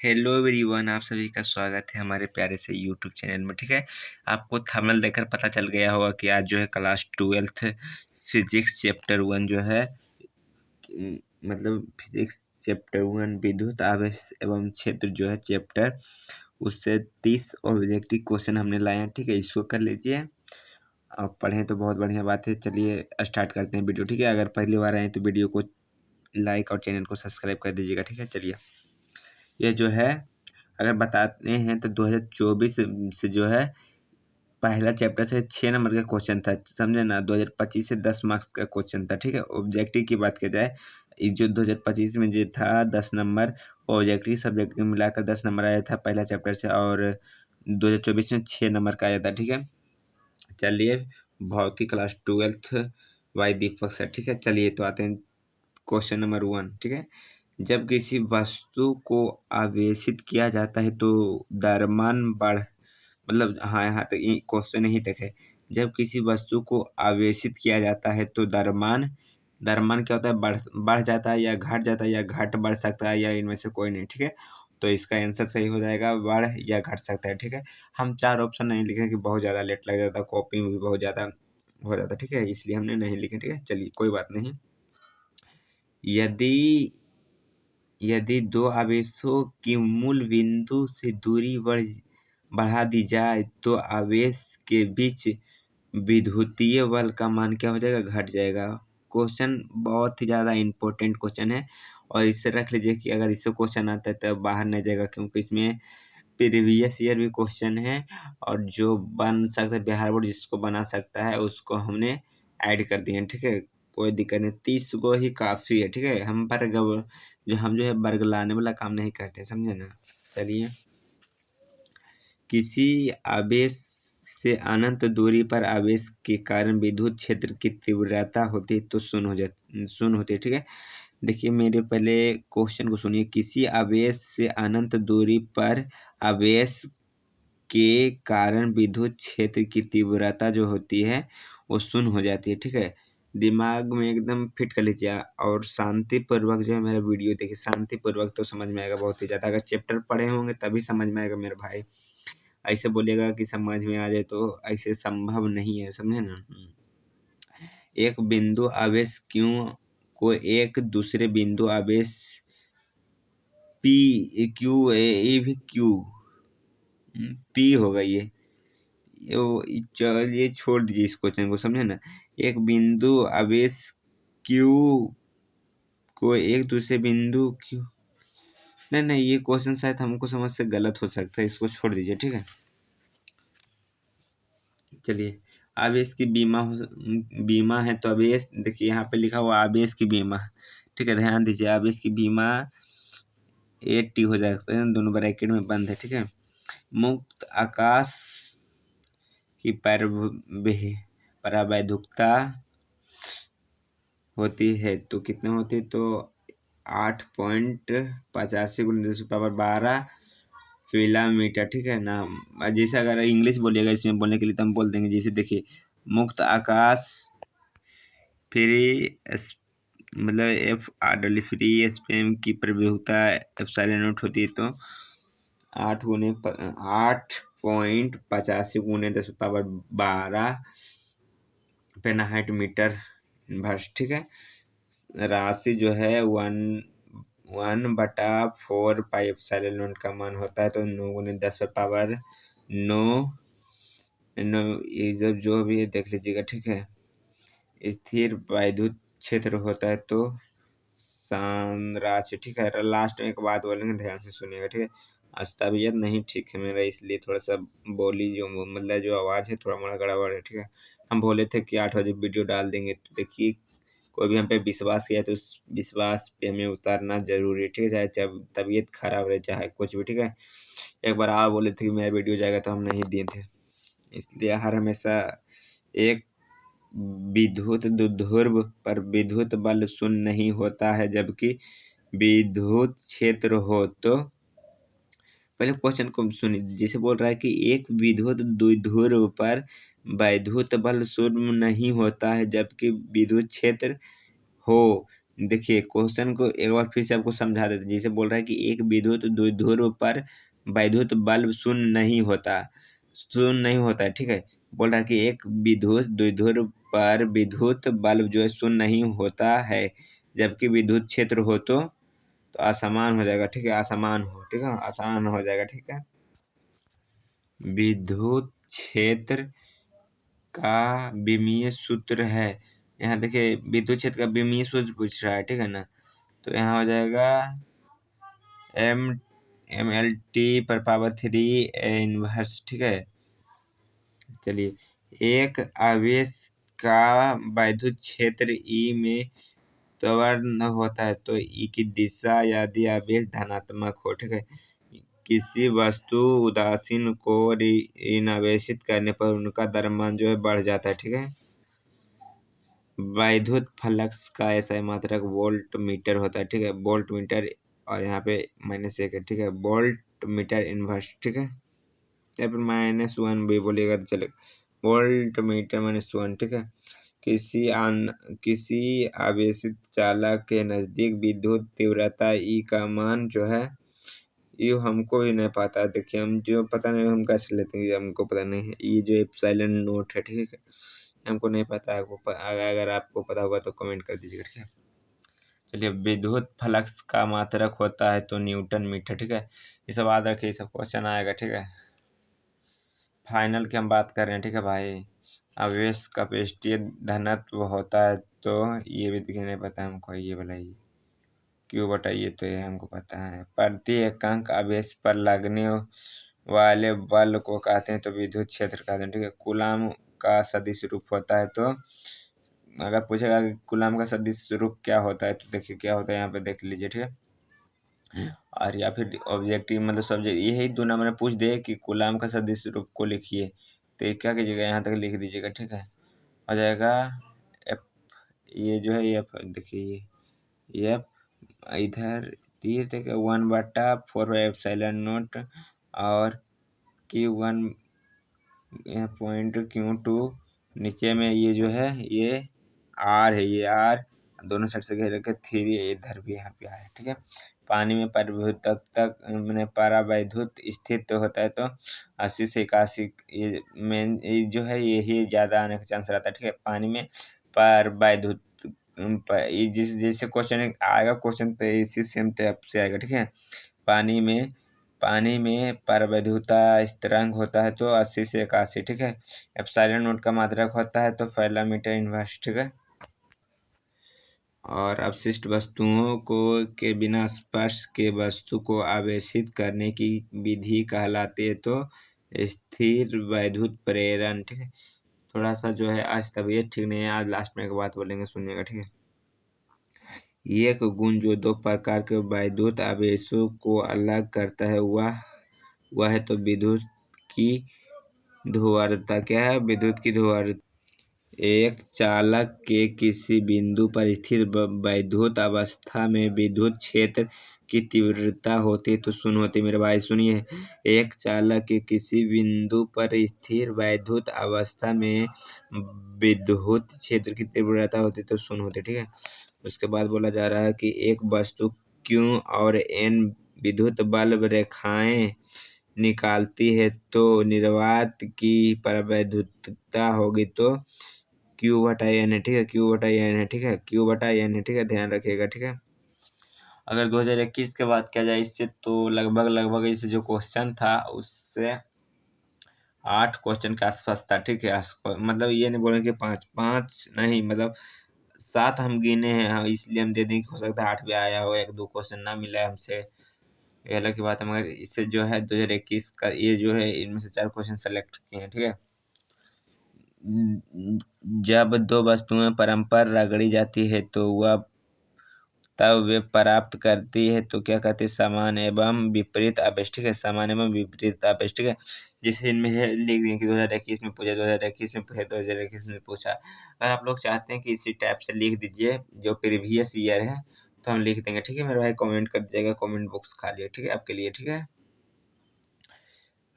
Hello everyone, आप सभी का स्वागत है हमारे प्यारे से यूट्यूब चैनल में। ठीक है, आपको थंबनेल देखकर पता चल गया होगा कि आज जो है क्लास 12th फिजिक्स चैप्टर 1 जो है मतलब फिजिक्स चैप्टर 1 विद्युत आवेश एवं क्षेत्र जो है चैप्टर, उससे 30 ऑब्जेक्टिव क्वेश्चन हमने लाए हैं। ठीक है, इसको कर लीजिए। आप पढ़ें तो बहुत बढ़िया बात है। चलिए स्टार्ट करते हैं वीडियो। ठीक है, अगर पहली बार आए तो वीडियो को लाइक और चैनल को सब्सक्राइब कर दीजिएगा। ठीक है, चलिए ये जो है अगर बताते हैं तो 2024 से जो है पहला चैप्टर से 6 नंबर का क्वेश्चन था, समझे ना। 2025 से 10 मार्क्स का क्वेश्चन था। ठीक है, ऑब्जेक्टिव की बात की जाए, ये जो 2025 में जो था 10 नंबर, ऑब्जेक्टिव सब्जेक्ट मिलाकर 10 नंबर आया था पहला चैप्टर से, और 2024 में 6 नंबर का आया था। ठीक है, चलिए भौतिक क्लास 12th वाई दीपक सर। ठीक है, चलिए तो आते हैं क्वेश्चन नंबर 1। ठीक है, जब किसी वस्तु को आवेशित किया जाता है तो द्रव्यमान बढ़ मतलब हाँ, यहाँ तक क्वेश्चन यहीं तक है। जब किसी वस्तु को आवेशित किया जाता है तो द्रव्यमान द्रव्यमान क्या होता है, बढ़ जाता है या घट जाता है, या घट बढ़ सकता है, या इनमें से कोई नहीं। ठीक है, तो इसका आंसर सही हो जाएगा, बढ़ या घट सकता है। ठीक है, हम 4 ऑप्शन नहीं लिखे कि बहुत ज़्यादा लेट लग जाता, कॉपी में भी बहुत ज़्यादा हो जाता। ठीक है, इसलिए हमने नहीं लिखे। ठीक है, चलिए कोई बात नहीं। यदि यदि दो आवेशों की मूल बिंदु से दूरी बढ़ा दी जाए तो आवेश के बीच विद्युतीय बल का मान क्या हो जाएगा, घट जाएगा। क्वेश्चन बहुत ही ज़्यादा इम्पोर्टेंट क्वेश्चन है, और इसे रख लीजिए कि अगर इससे क्वेश्चन आता है तो बाहर नहीं जाएगा, क्योंकि इसमें प्रीवियस ईयर भी क्वेश्चन है, और जो बन सकता है बिहार बोर्ड जिसको बना सकता है उसको हमने ऐड कर दिए हैं। ठीक है, कोई दिक्कत नहीं, 30 गो ही काफ़ी है। ठीक है, हम जो है वर्ग लाने वाला काम नहीं करते, समझे ना। चलिए, किसी आवेश से अनंत दूरी पर आवेश के कारण विद्युत क्षेत्र की तीव्रता होती तो शून्य होती है। ठीक है, देखिए मेरे पहले क्वेश्चन को सुनिए। किसी आवेश से अनंत दूरी पर आवेश के कारण विद्युत क्षेत्र की तीव्रता जो होती है वो शून्य हो जाती है। ठीक है, दिमाग में एकदम फिट कर लीजिए, और शांतिपूर्वक जो है मेरा वीडियो देखिए, शांतिपूर्वक तो समझ में आएगा बहुत ही ज़्यादा। अगर चैप्टर पढ़े होंगे तभी समझ में आएगा मेरे भाई। ऐसे बोलिएगा कि समझ में आ जाए, तो ऐसे संभव नहीं है, समझे ना। एक बिंदु आवेश क्यों को एक दूसरे बिंदु आवेश पी क्यू ए भी क्यू पी होगा चलिए छोड़ दीजिए इस क्वेश्चन को, समझे ना। एक बिंदु आवेश क्यू को एक दूसरे बिंदु क्यू, नहीं ये क्वेश्चन शायद हमको समझ से गलत हो सकता है, इसको छोड़ दीजिए। ठीक है, चलिए आवेश की बीमा है, तो आवेश देखिए यहाँ पे लिखा हुआ आवेश की बीमा। ठीक है, ध्यान दीजिए, आवेश की बीमा 80 हो जाएगा, दोनों ब्रैकेट में बंद है। ठीक है, मुक्त आकाश की परावैद्युकता होती है तो कितने होती है, तो 8.85 × 10⁻12 किलोमीटर। ठीक है ना। जैसे अगर इंग्लिश बोलिएगा इसमें बोलने के लिए तो हम बोल देंगे, जैसे देखिए मुक्त आकाश फ्री मतलब F R W free spam की प्रवेगता एप्सिलॉन नॉट होती है, तो 8.85 × 10⁻12 फेरानाइट मीटर इनवर्स। ठीक है, राशि जो है 1/4 पाई एप्सिलॉन नॉट का मान होता है, तो 9 × 10⁻9 ये जब जो भी है देख लीजिएगा। ठीक है, स्थिर वैद्युत क्षेत्र होता है तो संराशित। ठीक है, लास्ट में एक बात बोलेंगे, ध्यान से सुनिएगा। ठीक है, आज तबीयत नहीं ठीक है मेरा, इसलिए थोड़ा सा बोली जो मतलब जो आवाज़ है थोड़ा मोड़ा गड़बड़ है। ठीक है, हम बोले थे कि 8 बजे वीडियो डाल देंगे, तो देखिए कोई भी हम पे विश्वास किया तो उस विश्वास पे हमें उतारना जरूरी है। ठीक है, चाहे तबीयत खराब रहे चाहे कुछ भी। ठीक है, एक बार आप बोले थे कि मेरा वीडियो जाएगा तो हम नहीं दिए थे, इसलिए हर हमेशा एक विद्युत द्विध्रुव पर विद्युत बल शून्य नहीं होता है, जबकि विद्युत क्षेत्र हो तो पहले क्वेश्चन को सुनिए। जैसे बोल रहा है कि एक विद्युत द्विध्रुव पर वैद्युत बल शून्य नहीं होता है जबकि विद्युत क्षेत्र हो देखिए क्वेश्चन को एक बार फिर से आपको समझा देते, जैसे बोल रहा है कि एक विद्युत द्विध्रुव पर वैद्युत बल्ब शून्य नहीं होता है, ठीक है। बोल रहा है कि एक विद्युत द्विध्रुव पर विद्युत बल्ब जो है शून्य नहीं होता है, जबकि विद्युत क्षेत्र हो तो असमान हो जाएगा, ठीक है। असमान हो, ठीक है, आसान हो जाएगा, ठीक है। विद्युत क्षेत्र का विमीय सूत्र है, यहाँ देखिए विद्युत क्षेत्र का विमीय सूत्र पूछ रहा है, ठीक है ना। तो यहाँ हो जाएगा MLT पर पावर 3 इनवर्स, ठीक है। चलिए एक आवेश का विद्युत क्षेत्र E में त्वरण होता है तो E की दिशा यदि आवेश धनात्मक हो, ठीक है। किसी वस्तु उदासीन को ऋणावेशित करने पर उनका द्रव्यमान जो है बढ़ जाता है, ठीक है। वैद्युत फ्लक्स का SI मात्रक वोल्ट मीटर होता है, ठीक है। वोल्ट मीटर और यहाँ पे -1 है, ठीक है। वोल्ट मीटर इनवर्स, ठीक है, या फिर -1 भी बोलिएगा तो चलेगा। वोल्ट मीटर -1, ठीक है। किसी आवेशित चालक के नजदीक विद्युत तीव्रता E का मान जो है, ये हमको भी नहीं पता। देखिए हम जो पता नहीं हम कैसे लेते हैं, हमको पता नहीं है। ये जो एप्सिलॉन नोट है, ठीक है, हमको नहीं पता है। अगर आपको पता होगा तो कमेंट कर दीजिएगा, ठीक है। चलिए विद्युत फ्लक्स का मात्रक होता है तो न्यूटन मीटर, ठीक है। ये सब याद रखिए, ये सब क्वेश्चन आएगा, ठीक है। फाइनल की हम बात कर रहे हैं, ठीक है भाई। आवेश का पृष्ठीय घनत्व होता है तो ये भी देखिए नहीं पता हमको, ये बताइए क्यों बताइए, तो ये हमको पता है। प्रति एकांक आवेश पर लगने वाले बल को कहते हैं तो विद्युत क्षेत्र कहते हैं, ठीक है। कूलाम का सदिश रूप होता है तो अगर पूछेगा कि कूलाम का सदिश रूप क्या होता है तो देखिए क्या होता है, यहाँ पे देख लीजिए, ठीक है। और या फिर ऑब्जेक्टिव मतलब सब्जेक्ट, यही दो नंबर पूछ दे कि कूलाम का सदिश रूप को लिखिए, तो ये क्या कीजिएगा, यहाँ तक लिख दीजिएगा, ठीक है। हो जाएगा एफ, ये जो है एफ, देखिए ये एफ इधर दिए थे 1/4 और Q1 .Q2 नीचे में ये जो है ये R है, ये R दोनों साइड से घेर के 3 इधर भी यहाँ पे है, ठीक है। पानी में परिवृतक तक मैंने परावैद्युत स्थित होता है तो 80 से 81, ये मेन ये जो है यही ज़्यादा आने का चांस रहता है, ठीक है। पानी में परावैद्युत जिस जैसे क्वेश्चन आएगा, क्वेश्चन तो इसी सेम टाइप से आएगा, ठीक है। पानी में परावैद्युता स्थिरांक होता है तो 80 से 81, ठीक है। एप्सिलॉन नोट का मात्रक होता है तो फैला मीटर इनवर्स, ठीक है। और अपशिष्ट वस्तुओं को के बिना स्पर्श के वस्तु को आवेशित करने की विधि कहलाती है तो स्थिर वैद्युत प्रेरण, ठीक है। थोड़ा सा जो है आज तबीयत ठीक नहीं है, आज लास्ट में एक बात बोलेंगे, सुनिएगा, ठीक है। एक गुण जो दो प्रकार के वैद्युत आवेशों को अलग करता है वह है तो विद्युत की ध्रुवता। क्या है? विद्युत की ध्रुवता। एक चालक के किसी बिंदु पर स्थित वैद्युत अवस्था में विद्युत क्षेत्र की तीव्रता होती है तो शून्य होती है। मेरे भाई सुनिए, एक चालक के किसी बिंदु पर स्थिर वैद्युत अवस्था में विद्युत क्षेत्र की तीव्रता होती है तो शून्य होती है, ठीक है। उसके बाद बोला जा रहा है कि एक वस्तु Q और N विद्युत बल्ब रेखाएं निकालती है तो निर्वात की परावैद्युतता होगी तो Q/N है, ठीक है। Q/N है, ठीक है। Q/N है, ठीक है, ध्यान रखिएगा, ठीक है। अगर 2021 के बात किया जाए इससे तो लगभग इससे जो क्वेश्चन था उससे 8 क्वेश्चन के आसपास था, ठीक है। मतलब ये नहीं बोलेंगे 5 नहीं, मतलब 7 हम गिने हैं, हाँ, इसलिए हम दे दें कि हो सकता है 8 भी आया हो, 1-2 क्वेश्चन ना मिला है हमसे, ये अलग की बात है। मगर इससे जो है 2021 का ये जो है इनमें से 4 क्वेश्चन सेलेक्ट किए हैं, ठीक है। जब दो वस्तुएं परस्पर रगड़ी जाती है तो वह तब वे प्राप्त करती है तो क्या कहते हैं, समान एवं विपरीत आवेश, ठीक है। समान एवं विपरीत आवेश, ठीक है। जैसे इनमें से लिख दें कि 2021 में पूछा, 2021 में पूछा, 2021 में पूछा। अगर आप लोग चाहते हैं कि इसी टाइप से लिख दीजिए जो प्रीवियस ईयर है तो हम लिख देंगे, ठीक है। मेरे भाई कमेंट कर दीजिएगा, कमेंट बॉक्स खाली है, ठीक है, आपके लिए, ठीक है।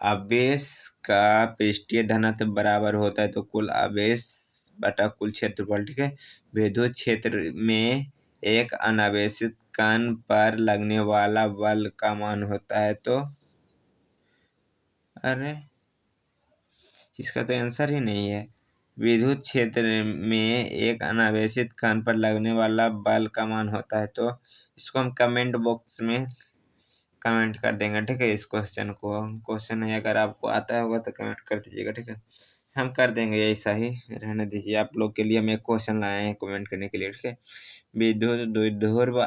आवेश का पृष्ठीय घनत्व बराबर होता है तो कुल आवेश बटा कुल क्षेत्रफल, ठीक है। विद्युत क्षेत्र में एक अनावेशित कण पर लगने वाला बल का मान होता है तो अरे इसका तो आंसर ही नहीं है। विद्युत क्षेत्र में एक अनावेशित कण पर लगने वाला बल का मान होता है तो इसको हम कमेंट बॉक्स में कमेंट कर देंगे, ठीक है। इस क्वेश्चन को, क्वेश्चन है अगर आपको आता होगा तो कमेंट कर दीजिएगा, ठीक है। हम कर देंगे, ऐसा ही रहने दीजिए। आप लोग के लिए हम एक क्वेश्चन लाए हैं कमेंट करने के लिए, ठीक है। विद्युत द्विध्रुव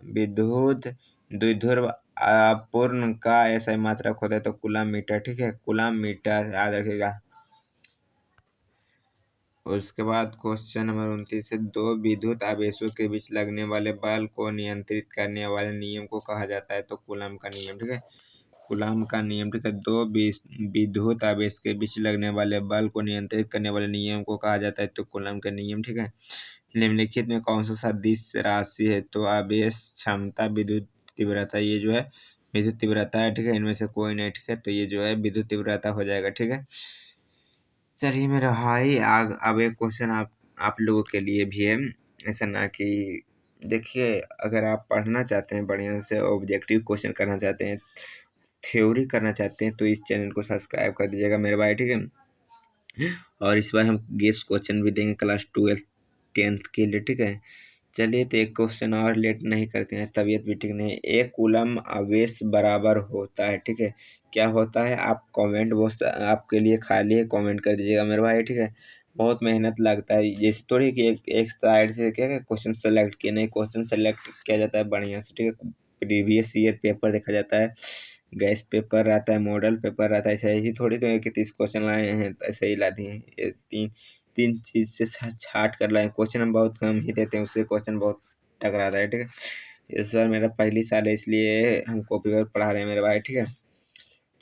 विद्युत द्विध्रुव आपूर्ण का ऐसा मात्रक होता है तो कूलम मीटर, ठीक है। कूलम मीटर याद रखिएगा। उसके बाद क्वेश्चन नंबर 29 है, दो विद्युत आवेशों के बीच लगने वाले बल को नियंत्रित करने वाले नियम को कहा जाता है तो कूलम का नियम, ठीक है। कूलम का नियम, ठीक है। दो विद्युत आवेश के बीच लगने वाले बल को नियंत्रित करने वाले नियम को कहा जाता है तो कूलम का नियम, ठीक है। निम्नलिखित में कौन सा सदिश राशि है तो आवेश, क्षमता, विद्युत तीव्रता, ये जो है विद्युत तीव्रता है, ठीक है। इनमें से कोई नहीं, ठीक है। तो ये जो है विद्युत तीव्रता हो जाएगा, ठीक है। चलिए मेरा भाई अब एक क्वेश्चन आप लोगों के लिए भी है। ऐसा ना कि देखिए, अगर आप पढ़ना चाहते हैं बढ़िया से, ऑब्जेक्टिव क्वेश्चन करना चाहते हैं, थ्योरी करना चाहते हैं तो इस चैनल को सब्सक्राइब कर दीजिएगा मेरे भाई, ठीक है। और इस बार हम गेस क्वेश्चन भी देंगे क्लास 12 10th के लिए, ठीक है। चलिए तो एक क्वेश्चन और लेट नहीं करते हैं, तबीयत भी ठीक नहीं है। एक कूलम आवेश बराबर होता है, ठीक है। क्या होता है आप कमेंट बॉक्स आपके लिए खाली है, कमेंट कर दीजिएगा मेरे भाई, ठीक है। बहुत मेहनत लगता है, जैसे थोड़ी कि एक साइड से क्या क्वेश्चन सेलेक्ट किया, नहीं क्वेश्चन सेलेक्ट किया जाता है बढ़िया से, ठीक है। प्रीवियस ईयर पेपर देखा जाता है, गैस पेपर रहता है, मॉडल पेपर रहता है। ऐसे ही थोड़ी तो है कि 30 क्वेश्चन लाए हैं तो ऐसे ही ला दिए हैं। ये तीन तीन चीज से छाट कर लाए। क्वेश्चन हम बहुत कम ही देते हैं, उससे क्वेश्चन बहुत टकराता है, ठीक है। इस बार मेरा पहली साल है इसलिए हम कॉपी पर पढ़ा रहे हैं मेरे भाई, ठीक है।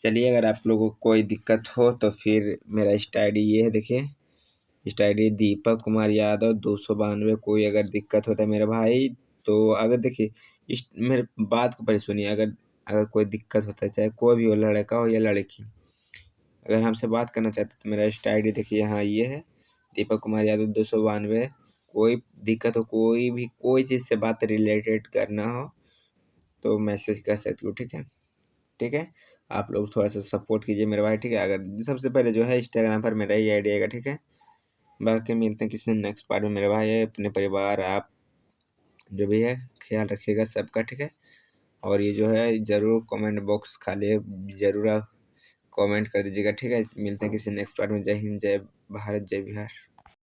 चलिए अगर आप लोगों को कोई दिक्कत हो तो फिर मेरा इंस्टा आई डी ये है, देखिए। Insta I D Deepak Kumar Yadav 292। कोई अगर दिक्कत होता है मेरे भाई तो अगर देखिए इस मेरे बात को पहले सुनिए। अगर अगर कोई दिक्कत होता है, चाहे कोई भी हो, लड़का हो या लड़की, अगर हमसे बात करना चाहते हैं तो मेरा इंस्टा आई डी देखिए यहाँ ये है, दीपक कुमार यादव 292। कोई दिक्कत हो, कोई भी कोई चीज़ से बात रिलेटेड करना हो तो मैसेज कर सकते हो, ठीक है। ठीक है, आप लोग थोड़ा सा सपोर्ट कीजिए मेरे भाई, ठीक है। अगर सबसे पहले जो है इंस्टाग्राम पर मेरा ही आई डी आएगा, ठीक है। बाकी मिलते हैं किसी नेक्स्ट पार्ट में मेरे भाई। अपने परिवार आप जो भी है ख्याल रखिएगा सबका, ठीक है। और ये जो है ज़रूर कमेंट बॉक्स खाली है, ज़रूर आप कमेंट कर दीजिएगा, ठीक है। मिलते हैं किसी नेक्स्ट पार्ट में। जय हिंद, जय भारत, जय बिहार।